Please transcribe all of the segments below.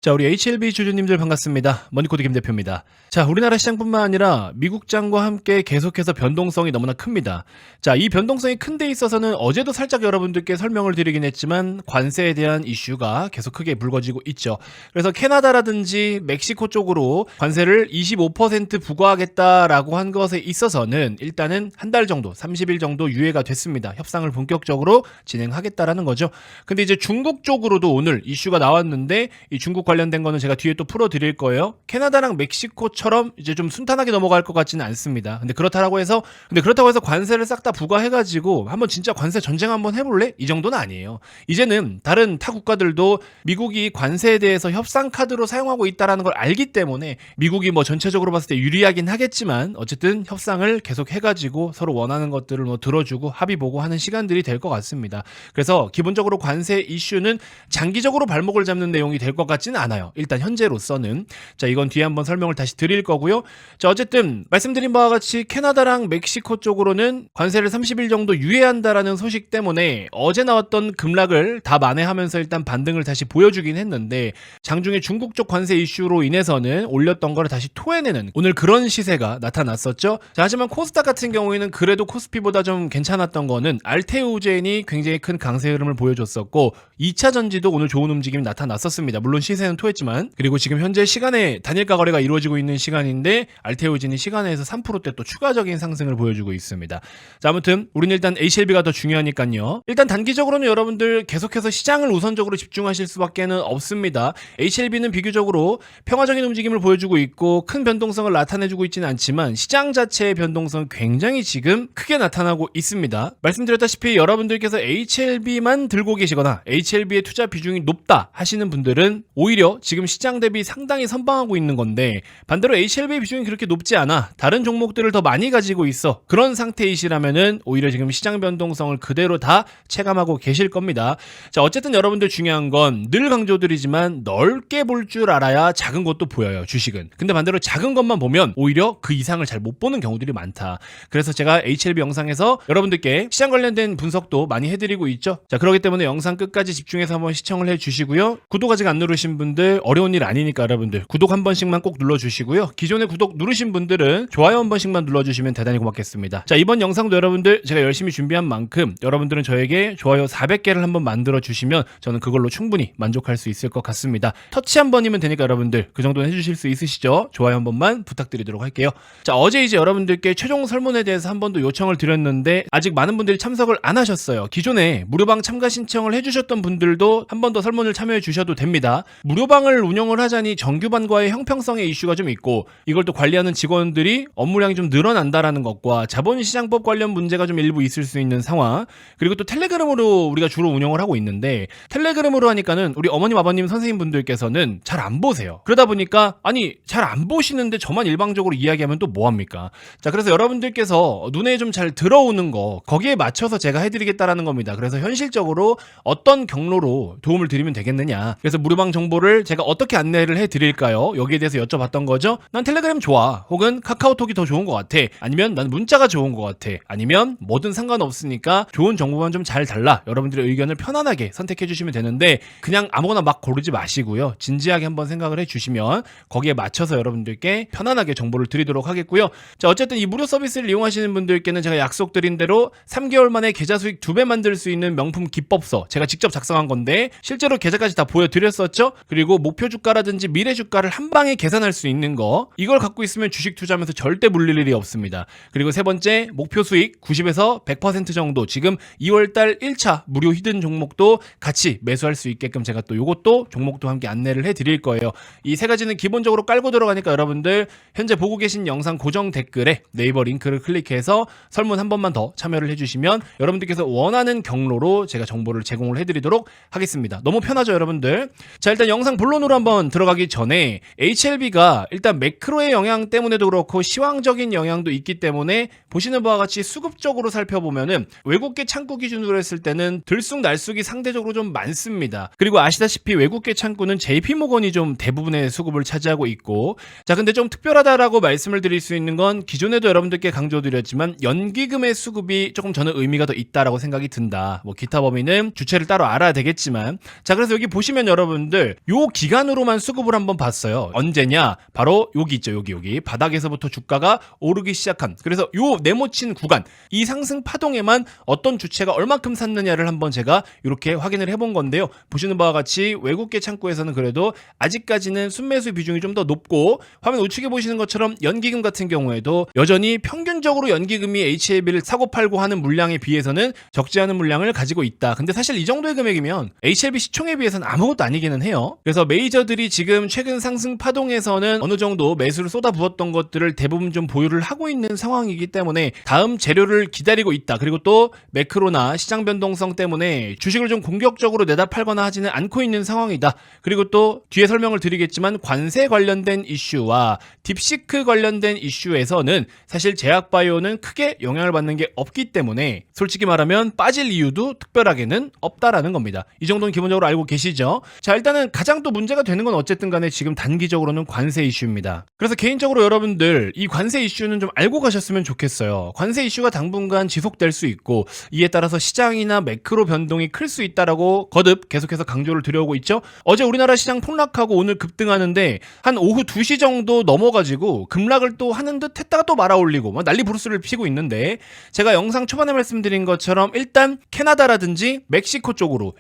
자, 우리 HLB 주주님들 반갑습니다. 머니코드 김 대표입니다. 자, 우리나라 시장뿐만 아니라 미국장과 함께 계속해서 변동성이 너무나 큽니다. 자, 이 변동성이 큰 데 있어서는 어제도 살짝 여러분들께 설명을 드리긴 했지만 관세에 대한 이슈가 계속 크게 불거지고 있죠. 그래서 캐나다라든지 멕시코 쪽으로 관세를 25% 부과하겠다라고 한 것에 있어서는 일단은 한 달 정도, 30일 정도 유예가 됐습니다. 협상을 본격적으로 진행하겠다라는 거죠. 근데 이제 중국 쪽으로도 오늘 이슈가 나왔는데 이 중국 관련된 거는 제가 뒤에 또 풀어드릴 거예요. 캐나다랑 멕시코처럼 이제 좀 순탄하게 넘어갈 것 같지는 않습니다. 근데 그렇다고 해서 관세를 싹 다 부과해가지고 한번 진짜 관세 전쟁 한번 해볼래? 이 정도는 아니에요. 이제는 다른 타 국가들도 미국이 관세에 대해서 협상 카드로 사용하고 있다라는 걸 알기 때문에 미국이 뭐 전체적으로 봤을 때 유리하긴 하겠지만 어쨌든 협상을 계속 해가지고 서로 원하는 것들을 뭐 들어주고 합의 보고 하는 시간들이 될 것 같습니다. 그래서 기본적으로 관세 이슈는 장기적으로 발목을 잡는 내용이 될 것 같지는 않아요. 일단 현재로서는. 자, 이건 뒤에 한번 설명을 다시 드릴 거고요. 자, 어쨌든 말씀드린 바와 같이 캐나다랑 멕시코 쪽으로는 관세를 30일 정도 유예한다라는 소식 때문에 어제 나왔던 급락을 다 만회하면서 일단 반등을 다시 보여주긴 했는데 장중에 중국 쪽 관세 이슈로 인해서는 올렸던 거를 다시 토해내는 오늘 그런 시세가 나타났었죠. 자, 하지만 코스닥 같은 경우에는 그래도 코스피보다 좀 괜찮았던 거는 알테우젠이 굉장히 큰 강세 흐름을 보여줬었고 2차 전지도 오늘 좋은 움직임이 나타났었습니다. 물론 시세는 토했지만. 그리고 지금 현재 시간에 단일가 거래가 이루어지고 있는 시간인데 알테우젠이 시간에서 3%대 또 추가적인 상승을 보여주고 있습니다. 자, 아무튼 우리는 일단 HLB가 더 중요하니까요. 일단 단기적으로는 여러분들 계속해서 시장을 우선적으로 집중하실 수밖에는 없습니다. HLB는 비교적으로 평화적인 움직임을 보여주고 있고 큰 변동성을 나타내주고 있지는 않지만 시장 자체의 변동성은 굉장히 지금 크게 나타나고 있습니다. 말씀드렸다시피 여러분들께서 HLB만 들고 계시거나 HLB의 투자 비중이 높다 하시는 분들은 오히려 지금 시장 대비 상당히 선방하고 있는 건데 반대로 HLB 비중이 그렇게 높지 않아 다른 종목들을 더 많이 가지고 있어 그런 상태이시라면은 오히려 지금 시장 변동성을 그대로 다 체감하고 계실 겁니다. 자, 어쨌든 여러분들 중요한 건 늘 강조드리지만 넓게 볼 줄 알아야 작은 것도 보여요, 주식은. 근데 반대로 작은 것만 보면 오히려 그 이상을 잘 못 보는 경우들이 많다. 그래서 제가 HLB 영상에서 여러분들께 시장 관련된 분석도 많이 해드리고 있죠. 자, 그렇기 때문에 영상 끝까지 집중해서 한번 시청을 해주시고요. 구독 아직 안 누르신 분들 어려운 일 아니니까 여러분들 구독 한 번씩만 꼭 눌러주시고요. 기존에 구독 누르신 분들은 좋아요 한 번씩만 눌러주시면 대단히 고맙겠습니다. 자, 이번 영상도 여러분들 제가 열심히 준비한 만큼 여러분들은 저에게 좋아요 400개를 한번 만들어 주시면 저는 그걸로 충분히 만족할 수 있을 것 같습니다. 터치 한 번이면 되니까 여러분들 그 정도는 해주실 수 있으시죠? 좋아요 한 번만 부탁드리도록 할게요. 자, 어제 이제 여러분들께 최종 설문에 대해서 한 번 더 요청을 드렸는데 아직 많은 분들이 참석을 안 하셨어요. 기존에 무료방 참가 신청을 해주셨던 분들도 한 번 더 설문을 참여해 주셔도 됩니다. 무료방을 운영을 하자니 정규반과의 형평성의 이슈가 좀 있고 이걸 또 관리하는 직원들이 업무량이 좀 늘어난다라는 것과 자본시장법 관련 문제가 좀 일부 있을 수 있는 상황, 그리고 또 텔레그램으로 우리가 주로 운영을 하고 있는데 텔레그램으로 하니까는 우리 어머님 아버님 선생님분들께서는 잘 안 보세요. 그러다 보니까 아니 잘 안 보시는데 저만 일방적으로 이야기하면 또 뭐합니까? 자, 그래서 여러분들께서 눈에 좀 잘 들어오는 거 거기에 맞춰서 제가 해드리겠다라는 겁니다. 그래서 현실적으로 어떤 경로로 도움을 드리면 되겠느냐, 그래서 무료방 정보를 제가 어떻게 안내를 해드릴까요? 여기에 대해서 여쭤봤던 거죠. 난 텔레그램 좋아, 혹은 카카오톡이 더 좋은 것 같아, 아니면 난 문자가 좋은 것 같아, 아니면 뭐든 상관없으니까 좋은 정보만 좀 잘 달라, 여러분들의 의견을 편안하게 선택해 주시면 되는데 그냥 아무거나 막 고르지 마시고요. 진지하게 한번 생각을 해주시면 거기에 맞춰서 여러분들께 편안하게 정보를 드리도록 하겠고요. 자, 어쨌든 이 무료 서비스를 이용하시는 분들께는 제가 약속드린 대로 3개월 만에 계좌 수익 2배 만들 수 있는 명품 기법서 제가 직접 작성한 건데 실제로 계좌까지 다 보여드렸었죠. 그리고 목표 주가라든지 미래 주가를 한 방에 계산할 수 있는 거, 이걸 갖고 있으면 주식 투자하면서 절대 물릴 일이 없습니다. 그리고 세 번째, 목표 수익 90에서 100% 정도 지금 2월달 1차 무료 히든 종목도 같이 매수할 수 있게끔 제가 또 요것도 종목도 함께 안내를 해드릴 거예요. 이 세 가지는 기본적으로 깔고 들어가니까 여러분들 현재 보고 계신 영상 고정 댓글에 네이버 링크를 클릭해서 설문 한 번만 더 참여를 해주시면 여러분들께서 원하는 경로로 제가 정보를 제공을 해드리도록 하겠습니다. 너무 편하죠 여러분들? 자, 일단 영상 본론으로 한번 들어가기 전에 HLB가 일단 매크로의 영향 때문에도 그렇고 시황적인 영향도 있기 때문에 보시는 바와 같이 수급적으로 살펴보면은 외국계 창구 기준으로 했을 때는 들쑥날쑥이 상대적으로 좀 많습니다. 그리고 아시다시피 외국계 창구는 JP모건이 좀 대부분의 수급을 차지하고 있고, 자, 근데 좀 특별하다라고 말씀을 드릴 수 있는 건 기존에도 여러분들께 강조드렸지만 연기금의 수급이 조금 저는 의미가 더 있다라고 생각이 든다. 뭐 기타 범위는 주체를 따로 알아야 되겠지만, 자, 그래서 여기 보시면 여러분들 요 기간으로만 수급을 한번 봤어요. 언제냐? 바로 여기 있죠. 여기 바닥에서부터 주가가 오르기 시작한, 그래서 요 네모친 구간, 이 상승 파동에만 어떤 주체가 얼마큼 샀느냐를 한번 제가 이렇게 확인을 해본 건데요. 보시는 바와 같이 외국계 창구에서는 그래도 아직까지는 순매수 비중이 좀 더 높고, 화면 우측에 보시는 것처럼 연기금 같은 경우에도 여전히 평균적으로 연기금이 HLB를 사고 팔고 하는 물량에 비해서는 적지 않은 물량을 가지고 있다. 근데 사실 이 정도의 금액이면 HLB 시총에 비해서는 아무것도 아니기는 해요. 그래서 메이저들이 지금 최근 상승 파동에서는 어느 정도 매수를 쏟아부었던 것들을 대부분 좀 보유를 하고 있는 상황이기 때문에 다음 재료를 기다리고 있다. 그리고 또 매크로나 시장 변동성 때문에 주식을 좀 공격적으로 내다 팔거나 하지는 않고 있는 상황이다. 그리고 또 뒤에 설명을 드리겠지만 관세 관련된 이슈와 딥시크 관련된 이슈에서는 사실 제약바이오는 크게 영향을 받는 게 없기 때문에 솔직히 말하면 빠질 이유도 특별하게는 없다라는 겁니다. 이 정도는 기본적으로 알고 계시죠? 자, 일단은 가장 또 문제가 되는 건 어쨌든 간에 지금 단기적으로는 관세 이슈입니다. 그래서 개인적으로 여러분들 이 관세 이슈는 좀 알고 가셨으면 좋겠어요. 관세 이슈가 당분간 지속될 수 있고, 이에 따라서 시장이나 매크로 변동이 클 수 있다라고 거듭 계속해서 강조를 드려오고 있죠. 어제 우리나라 시장 폭락하고 오늘 급등하는데 한 오후 2시 정도 넘어가지고 급락을 또 하는 듯 했다가 또 말아올리고 막 난리 부르스를 피고 있는데, 제가 영상 초반에 말씀드린 것처럼 일단 캐나다라든지 멕시코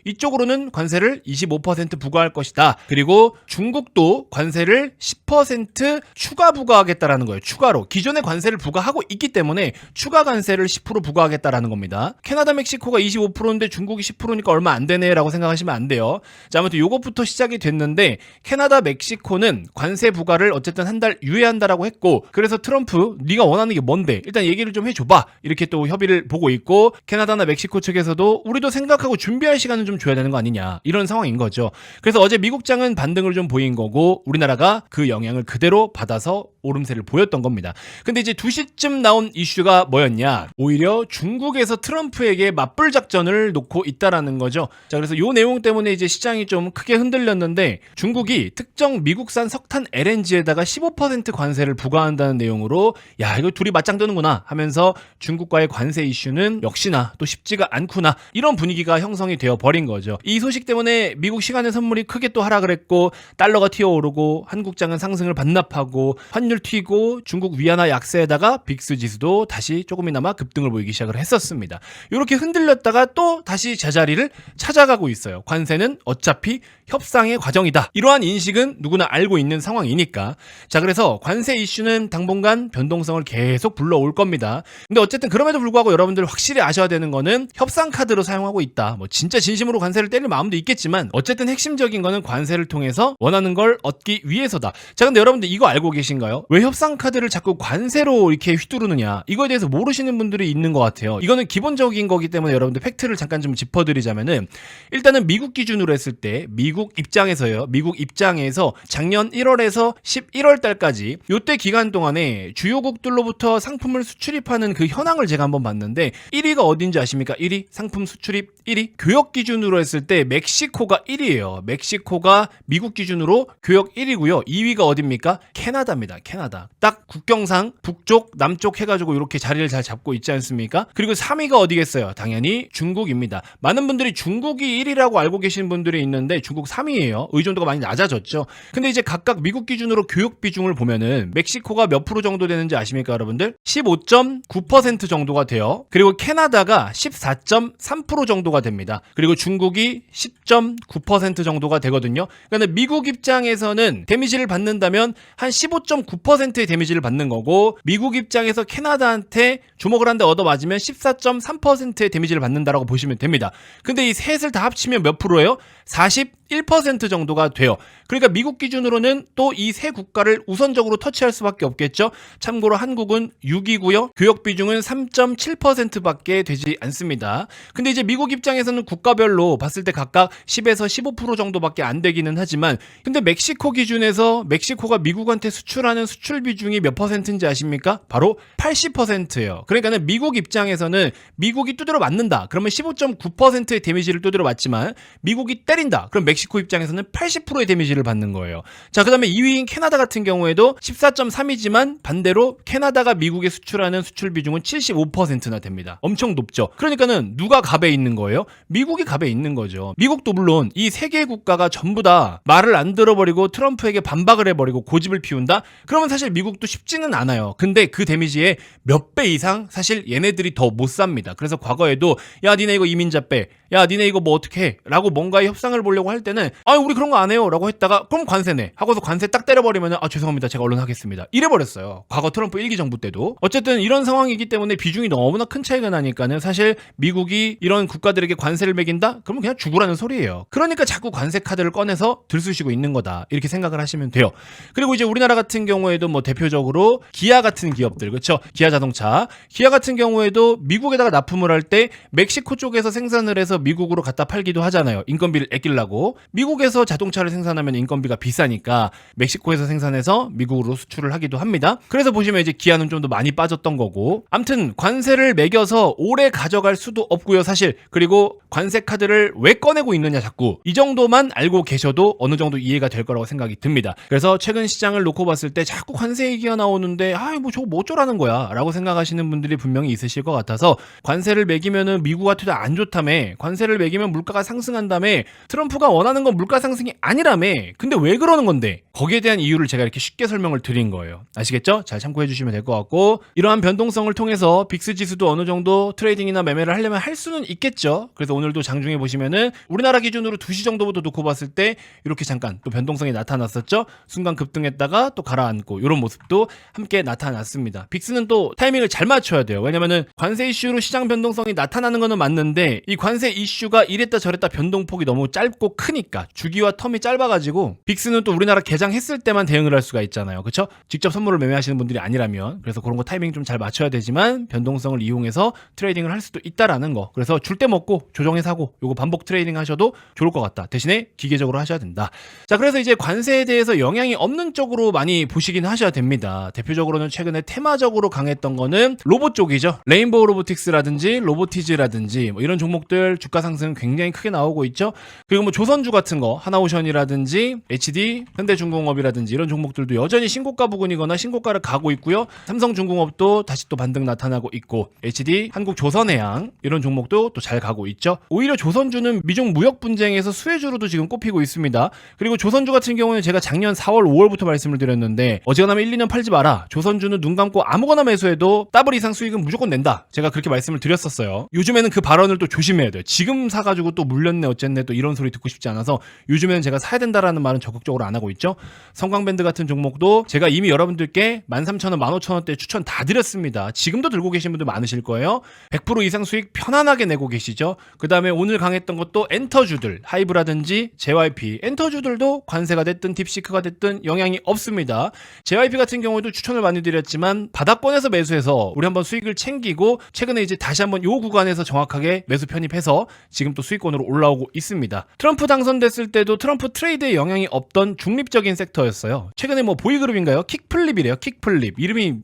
이쪽으로는 관세를 25% 부과할 것이다. 그리고 중국도 관세를 10% 추가 부과하겠다라는 거예요. 추가로 기존의 관세를 부과하고 있기 때문에 추가 관세를 10% 부과하겠다라는 겁니다. 캐나다, 멕시코가 25%인데 중국이 10%니까 얼마 안 되네라고 생각하시면 안 돼요. 자, 아무튼 요것부터 시작이 됐는데, 캐나다, 멕시코는 관세 부과를 어쨌든 한 달 유예한다라고 했고, 그래서 트럼프 네가 원하는 게 뭔데 일단 얘기를 좀 해줘봐, 이렇게 또 협의를 보고 있고, 캐나다나 멕시코 측에서도 우리도 생각하고 준비할 시간을 좀 줘야 되는 거 아니냐, 이런 상황인 거죠. 그래서 어제 미국장은 반등을 좀 보인 거고, 우리나라가 그 영향을 그대로 받아서 오름세를 보였던 겁니다. 근데 이제 2시쯤 나온 이슈가 뭐였냐, 오히려 중국에서 트럼프에게 맞불 작전을 놓고 있다라는 거죠. 자, 그래서 요 내용 때문에 이제 시장이 좀 크게 흔들렸는데, 중국이 특정 미국산 석탄 LNG에다가 15% 관세를 부과한다는 내용으로, 야, 이거 둘이 맞짱 뜨는구나 하면서 중국과의 관세 이슈는 역시나 또 쉽지가 않구나, 이런 분위기가 형성이 되어 버린 거죠. 이 소식 때문에 미국 시간의 선물이 크게 또 하락을 했고, 달러가 튀어오르고, 한국장은 상승을 반납하고, 환율 튀고, 중국 위안화 약세에다가 빅스 지수도 다시 조금이나마 급등을 보이기 시작을 했었습니다. 이렇게 흔들렸다가 또 다시 제자리를 찾아가고 있어요. 관세는 어차피 협상의 과정이다, 이러한 인식은 누구나 알고 있는 상황이니까. 자, 그래서 관세 이슈는 당분간 변동성을 계속 불러올 겁니다. 근데 어쨌든 그럼에도 불구하고 여러분들 확실히 아셔야 되는 거는 협상 카드로 사용하고 있다. 뭐 진짜 진심으로 관세를 때릴 마음도 있겠지만 어쨌든 핵심적인 거는 관세를 통해서 원하는 걸 얻기 위해서다. 자, 근데 여러분들 이거 알고 계신가요? 왜 협상 카드를 자꾸 관세로 이렇게 휘두르느냐, 이거에 대해서 모르시는 분들이 있는 것 같아요. 이거는 기본적인 거기 때문에 여러분들 팩트를 잠깐 좀 짚어드리자면은, 일단은 미국 기준으로 했을 때 미국 입장에서 작년 1월에서 11월 달까지 요때 기간 동안에 주요국들로부터 상품을 수출입하는 그 현황을 제가 한번 봤는데, 1위가 어딘지 아십니까? 1위 상품 수출입 1위, 교역 기준으로 했을 때 멕시코가 1위예요. 멕시코가 미국 기준으로 교역 1위고요. 2위가 어딥니까? 캐나다입니다. 캐나다. 딱 국경상 북쪽, 남쪽 해가지고 이렇게 자리를 잘 잡고 있지 않습니까? 그리고 3위가 어디겠어요? 당연히 중국입니다. 많은 분들이 중국이 1위라고 알고 계시는 분들이 있는데 중국 3위예요. 의존도가 많이 낮아졌죠. 근데 이제 각각 미국 기준으로 교역 비중을 보면은 멕시코가 몇 프로 정도 되는지 아십니까, 여러분들? 15.9% 정도가 돼요. 그리고 캐나다가 14.3% 정도가 됩니다. 그리고 중국이 10.9% 정도가 되거든요. 그러니까 미국 입장에서는 데미지를 받는다면 한 15.9%의 데미지를 받는 거고, 미국 입장에서 캐나다한테 주먹을 한 대 얻어맞으면 14.3%의 데미지를 받는다라고 보시면 됩니다. 근데 이 셋을 다 합치면 몇 프로예요? 41% 정도가 돼요. 그러니까 미국 기준으로는 또 이 세 국가를 우선적으로 터치할 수밖에 없겠죠. 참고로 한국은 6위고요. 교역 비중은 3.7%밖에 되지 않습니다. 근데 이제 미국 입장에서는 국가별로 봤을 때 각각 10에서 15% 정도밖에 안 되기는 하지만, 근데 멕시코 기준에서 멕시코가 미국한테 수출하는 수출 비중이 몇 퍼센트인지 아십니까? 바로 80%예요. 그러니까는 미국 입장에서는 미국이 두드려 맞는다, 그러면 15.9%의 데미지를 두드려 맞지만 미국이 때린다, 그럼 멕시코 입장에서는 80%의 데미지를 받는 거예요. 자, 그 다음에 2위인 캐나다 같은 경우에도 14.3이지만 반대로 캐나다가 미국에 수출하는 수출 비중은 75%나 됩니다. 엄청 높죠. 그러니까는 누가 갑에 있는 거예요? 미국이 갑에 있는 거죠. 미국도 물론 이 세 개의 국가가 전부 전부 다 말을 안 들어버리고 트럼프에게 반박을 해버리고 고집을 피운다? 그러면 사실 미국도 쉽지는 않아요. 근데 그 데미지의 몇 배 이상 사실 얘네들이 더 못 삽니다. 그래서 과거에도 야 니네 이거 이민자 빼, 야 니네 이거 뭐 어떻게 해 라고 뭔가의 협상을 보려고 할 때는 아 우리 그런 거 안 해요 라고 했다가 그럼 관세네 하고서 관세 딱 때려버리면 아 죄송합니다 제가 얼른 하겠습니다 이래버렸어요. 과거 트럼프 1기 정부 때도. 어쨌든 이런 상황이기 때문에 비중이 너무나 큰 차이가 나니까는 사실 미국이 이런 국가들에게 관세를 매긴다? 그러면 그냥 죽으라는 소리예요. 그러니까 자꾸 관세 카드를 꺼내서 들쑤시고 있는 거다 이렇게 생각을 하시면 돼요. 그리고 이제 우리나라 같은 경우에도 뭐 대표적으로 기아 같은 기업들, 그렇죠? 기아 자동차, 기아 같은 경우에도 미국에다가 납품을 할 때 멕시코 쪽에서 생산을 해서 미국으로 갖다 팔기도 하잖아요. 인건비를 아끼려고. 미국에서 자동차를 생산하면 인건비가 비싸니까 멕시코에서 생산해서 미국으로 수출을 하기도 합니다. 그래서 보시면 이제 기아는 좀 더 많이 빠졌던 거고. 암튼 관세를 매겨서 오래 가져갈 수도 없고요, 사실. 그리고 관세 카드를 왜 꺼내고 있느냐 자꾸. 이 정도만 알고 계셔도 어느 정도 이해가 될 거라고 생각이 듭니다. 그래서 최근 시장을 놓고 봤을 때 자꾸 관세 얘기가 나오는데 뭐 저거 뭐 어쩌라는 거야 라고 생각하시는 분들이 분명히 있으실 것 같아서 관세를 매기면은 미국한테도 안 좋다며, 관세를 매기면 물가가 상승한다며, 트럼프가 원하는 건 물가 상승이 아니라며. 근데 왜 그러는 건데? 거기에 대한 이유를 제가 이렇게 쉽게 설명을 드린 거예요. 아시겠죠? 잘 참고해 주시면 될 것 같고, 이러한 변동성을 통해서 빅스 지수도 어느 정도 트레이딩이나 매매를 하려면 할 수는 있겠죠. 그래서 오늘도 장중에 보시면은 우리나라 기준으로 2시 정도부터 놓고 봤을 때 이렇게 잠깐 또 변동성이 나타났었죠. 순간 급등했다가 또 가라앉고 이런 모습도 함께 나타났습니다. 빅스는 또 타이밍을 잘 맞춰야 돼요. 왜냐면은 관세 이슈로 시장 변동성이 나타나는 거는 맞는데 이 관세 이슈가 이랬다 저랬다 변동폭이 너무 짧고 크니까, 주기와 텀이 짧아가지고 빅스는 또 우리나라 개장했을 때만 대응을 할 수가 있잖아요. 그쵸? 직접 선물을 매매하시는 분들이 아니라면. 그래서 그런 거 타이밍 좀 잘 맞춰야 되지만 변동성을 이용해서 트레이딩을 할 수도 있다라는 거. 그래서 줄 때 먹고 조정해 사고 요거 반복 트레이딩 하셔도 좋을 것 같다. 대신에 기계적으로 하셔야 된다. 자, 그래서 이제 관세에 대해서 영향이 없는 쪽으로 많이 보시긴 하셔야 됩니다. 대표적으로는 최근에 테마적으로 강했던 거는 로봇 쪽이죠. 레인보우 로보틱스라든지 로보티즈라든지 뭐 이런 종목들 주가 상승 굉장히 크게 나오고 있죠. 그리고 뭐 조선주 같은 거 하나오션이라든지 HD, 현대중공업이라든지 이런 종목들도 여전히 신고가 부근이거나 신고가를 가고 있고요. 삼성중공업도 다시 또 반등 나타나고 있고, HD, 한국조선해양 이런 종목도 또 잘 가고 있죠. 오히려 조선주는 미중 무역 분쟁에서 수혜주로도 지금 꼽히고 있습니다. 그리고 조선주 같은 경우는 제가 작년 4월, 5월부터 말씀을 드렸는데 어지간하면 1, 2년 팔지 마라. 조선주는 눈 감고 아무거나 매수해도 더블 이상 수익은 무조건 낸다. 제가 그렇게 말씀을 드렸었어요. 요즘에는 그 발언을 또 조심해야 돼요. 지금 사가지고 또 물렸네 어쨌네 또 이런 소리 듣고 싶지 않아서 요즘에는 제가 사야 된다라는 말은 적극적으로 안 하고 있죠. 성광밴드 같은 종목도 제가 이미 여러분들께 13,000원, 15,000원대 추천 다 드렸습니다. 지금도 들고 계신 분들 많으실 거예요. 100% 이상 수익 편안하게 내고 계시죠. 그 다음에 오늘 강했던 것도 엔터주들, 하이브라든지 JYP, 엔터주들도 관세가 됐든 딥시크가 됐든 영향이 없습니다. JYP 같은 경우에도 추천을 많이 드렸지만 바닥권에서 매수해서 우리 한번 수익을 챙기고 최근에 이제 다시 한번 요 구간에서 정확하게 매수 편입해서 지금 또 수익권으로 올라오고 있습니다. 트럼프 당선됐을 때도 트럼프 트레이드에 영향이 없던 중립적인 섹터였어요. 최근에 뭐 보이그룹인가요? 킥플립이래요. 킥플립.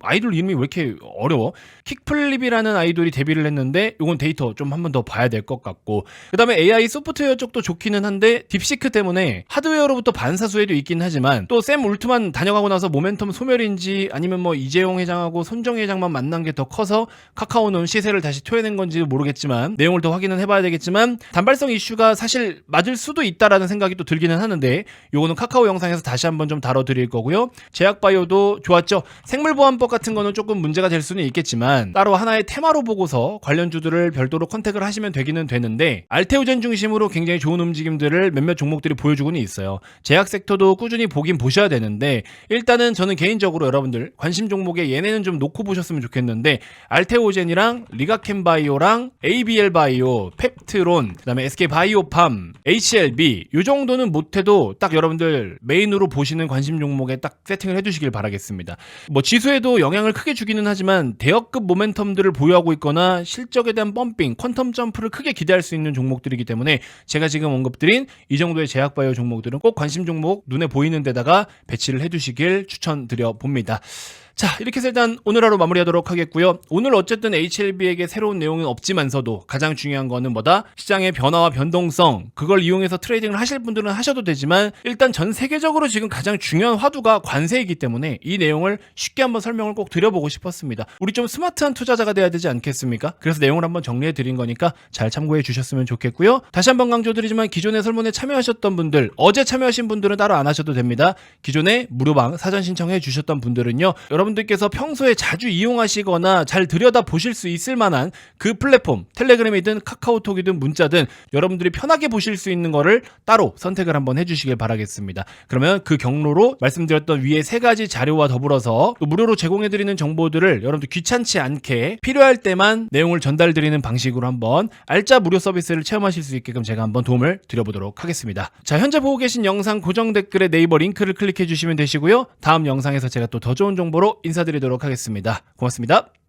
아이돌 이름이 왜 이렇게 어려워? 킥플립이라는 아이돌이 데뷔를 했는데 요건 데이터 좀 한 번 더 봐야 될 것 같고, 그 다음에 AI 소프트웨어 쪽도 좋기는 한데 딥시크 때문에 하드웨어로부터 반사수혜도 있긴 하지만 또 샘 울트만 다녀가고 나서 모멘텀 소멸인지 아니면 뭐 이재용 회장하고 손정 회장만 만난 게 더 커서 카카오는 시세를 다시 토해낸 건지 모르겠지만 내용을 더 확인은 해봐야 되겠지만 단발성 이슈가 사실 맞을 수도 있다라는 생각이 또 들기는 하는데 요거는 카카오 영상에서 다시 한번 좀 다뤄드릴 거고요. 제약바이오도 좋았죠. 생물보안법 같은 거는 조금 문제가 될 수는 있겠지만 따로 하나의 테마로 보고서 관련주들을 별도로 컨택을 하시면 되기는 되는데 알테오젠 중심으로 굉장히 좋은 움직임들을 몇몇 종목들이 보여주고는 있어요. 제약 섹터도 꾸준히 보긴 보셔야 되는데 일단은 저는 개인적으로 여러분들 관심 종목에 얘네는 좀 놓고 보셨으면 좋겠는데 알테오젠이랑 리가캠바이오랑 ABL바이오, 펩트론, 그 다음에 SK바이오팜, HLB 요 정도는 못해도 딱 여러분들 메인으로 보시는 관심 종목에 딱 세팅을 해두시길 바라겠습니다. 뭐 지수에도 영향을 크게 주기는 하지만 대역급 모멘텀들을 보유하고 있거나 실적에 대한 펌핑, 퀀텀 점프를 크게 기대할 수 있는 종목들이기 때문에 제가 지금 언급드린 이 정도의 제약바이오 종목들은 꼭 관심 종목 눈에 보이는 데다가 배치를 해두시길 추천드려 봅니다. 자, 이렇게 해서 일단 오늘 하루 마무리하도록 하겠고요. 오늘 어쨌든 HLB에게 새로운 내용은 없지만서도 가장 중요한 거는 뭐다? 시장의 변화와 변동성, 그걸 이용해서 트레이딩을 하실 분들은 하셔도 되지만 일단 전 세계적으로 지금 가장 중요한 화두가 관세이기 때문에 이 내용을 쉽게 한번 설명을 꼭 드려보고 싶었습니다. 우리 좀 스마트한 투자자가 돼야 되지 않겠습니까? 그래서 내용을 한번 정리해 드린 거니까 잘 참고해 주셨으면 좋겠고요. 다시 한번 강조드리지만 기존에 설문에 참여하셨던 분들, 어제 참여하신 분들은 따로 안 하셔도 됩니다. 기존에 무료방 사전 신청해 주셨던 분들은요, 여러분들께서 평소에 자주 이용하시거나 잘 들여다 보실 수 있을 만한 그 플랫폼, 텔레그램이든 카카오톡이든 문자든 여러분들이 편하게 보실 수 있는 거를 따로 선택을 한번 해주시길 바라겠습니다. 그러면 그 경로로 말씀드렸던 위에 세 가지 자료와 더불어서 또 무료로 제공해드리는 정보들을 여러분들 귀찮지 않게 필요할 때만 내용을 전달드리는 방식으로 한번 알짜 무료 서비스를 체험하실 수 있게끔 제가 한번 도움을 드려보도록 하겠습니다. 자, 현재 보고 계신 영상 고정 댓글에 네이버 링크를 클릭해 주시면 되시고요. 다음 영상에서 제가 또 더 좋은 정보로 인사드리도록 하겠습니다. 고맙습니다.